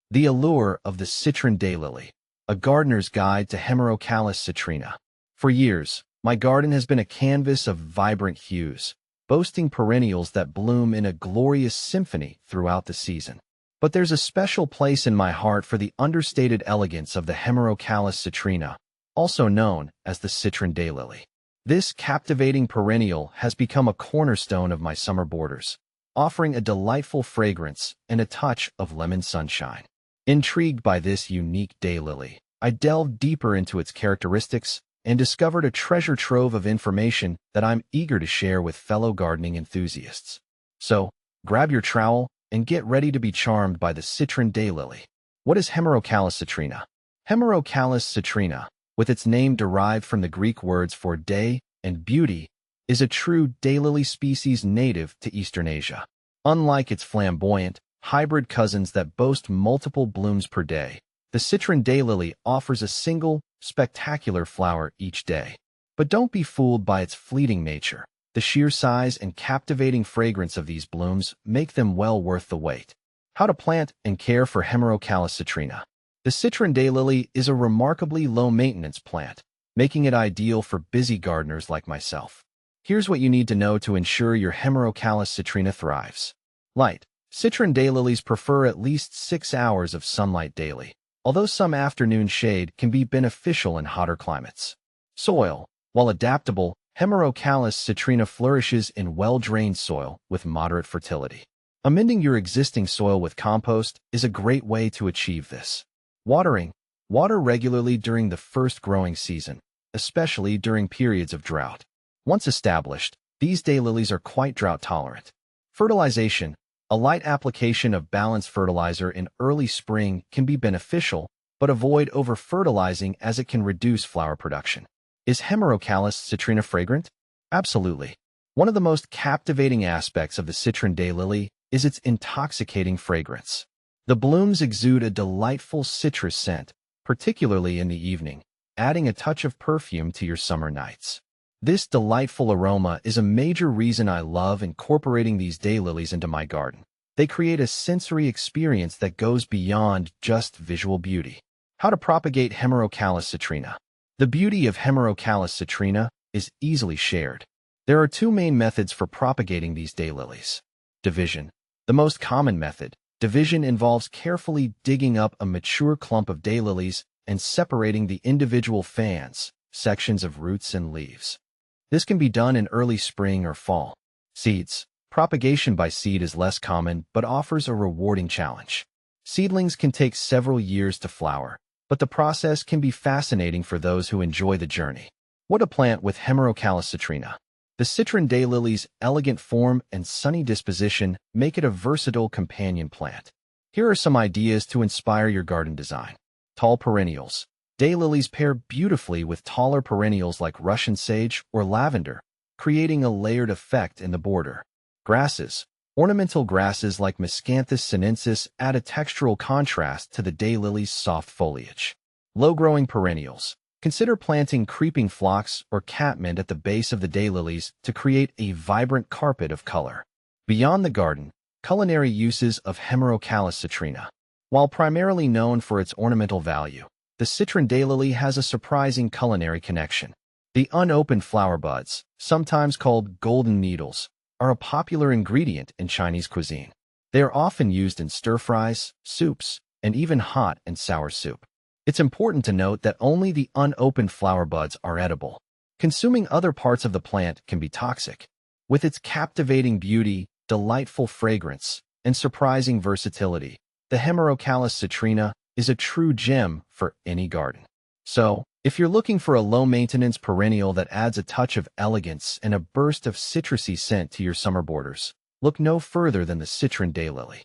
The allure of the citron daylily, a gardener's guide to Hemerocallis citrina. For years, my garden has been a canvas of vibrant hues, boasting perennials that bloom in a glorious symphony throughout the season. But there's a special place in my heart for the understated elegance of the Hemerocallis citrina, also known as the citron daylily. This captivating perennial has become a cornerstone of my summer borders, offering a delightful fragrance and a touch of lemon sunshine. Intrigued by this unique daylily, I delved deeper into its characteristics and discovered a treasure trove of information that I'm eager to share with fellow gardening enthusiasts. So, grab your trowel and get ready to be charmed by the citron daylily. What is Hemerocallis citrina? Hemerocallis citrina, with its name derived from the Greek words for day and beauty, is a true daylily species native to Eastern Asia. Unlike its flamboyant, hybrid cousins that boast multiple blooms per day, the citron daylily offers a single, spectacular flower each day. But don't be fooled by its fleeting nature. The sheer size and captivating fragrance of these blooms make them well worth the wait. How to plant and care for Hemerocallis citrina. The citron daylily is a remarkably low-maintenance plant, making it ideal for busy gardeners like myself. Here's what you need to know to ensure your Hemerocallis citrina thrives. Light. Citron daylilies prefer at least 6 hours of sunlight daily, although some afternoon shade can be beneficial in hotter climates. Soil. While adaptable, Hemerocallis citrina flourishes in well-drained soil with moderate fertility. Amending your existing soil with compost is a great way to achieve this. Watering. Water regularly during the first growing season, especially during periods of drought. Once established, these daylilies are quite drought-tolerant. Fertilization. A light application of balanced fertilizer in early spring can be beneficial, but avoid over-fertilizing as it can reduce flower production. Is Hemerocallis citrina fragrant? Absolutely. One of the most captivating aspects of the citron daylily is its intoxicating fragrance. The blooms exude a delightful citrus scent, particularly in the evening, adding a touch of perfume to your summer nights. This delightful aroma is a major reason I love incorporating these daylilies into my garden. They create a sensory experience that goes beyond just visual beauty. How to propagate Hemerocallis citrina. The beauty of Hemerocallis citrina is easily shared. There are 2 main methods for propagating these daylilies. Division. The most common method, division, involves carefully digging up a mature clump of daylilies and separating the individual fans, sections of roots and leaves. This can be done in early spring or fall. Seeds. Propagation by seed is less common but offers a rewarding challenge. Seedlings can take several years to flower, but the process can be fascinating for those who enjoy the journey. What to plant with Hemerocallis citrina. The citron daylily's elegant form and sunny disposition make it a versatile companion plant. Here are some ideas to inspire your garden design. Tall perennials. Daylilies pair beautifully with taller perennials like Russian sage or lavender, creating a layered effect in the border. Grasses. Ornamental grasses like Miscanthus sinensis add a textural contrast to the daylily's soft foliage. Low-growing perennials. Consider planting creeping phlox or catmint at the base of the daylilies to create a vibrant carpet of color. Beyond the garden, culinary uses of Hemerocallis citrina. While primarily known for its ornamental value, the citron daylily has a surprising culinary connection. The unopened flower buds, sometimes called golden needles, are a popular ingredient in Chinese cuisine. They are often used in stir-fries, soups, and even hot and sour soup. It's important to note that only the unopened flower buds are edible. Consuming other parts of the plant can be toxic. With its captivating beauty, delightful fragrance, and surprising versatility, the Hemerocallis citrina is a true gem for any garden. So, if you're looking for a low-maintenance perennial that adds a touch of elegance and a burst of citrusy scent to your summer borders, look no further than the citron daylily.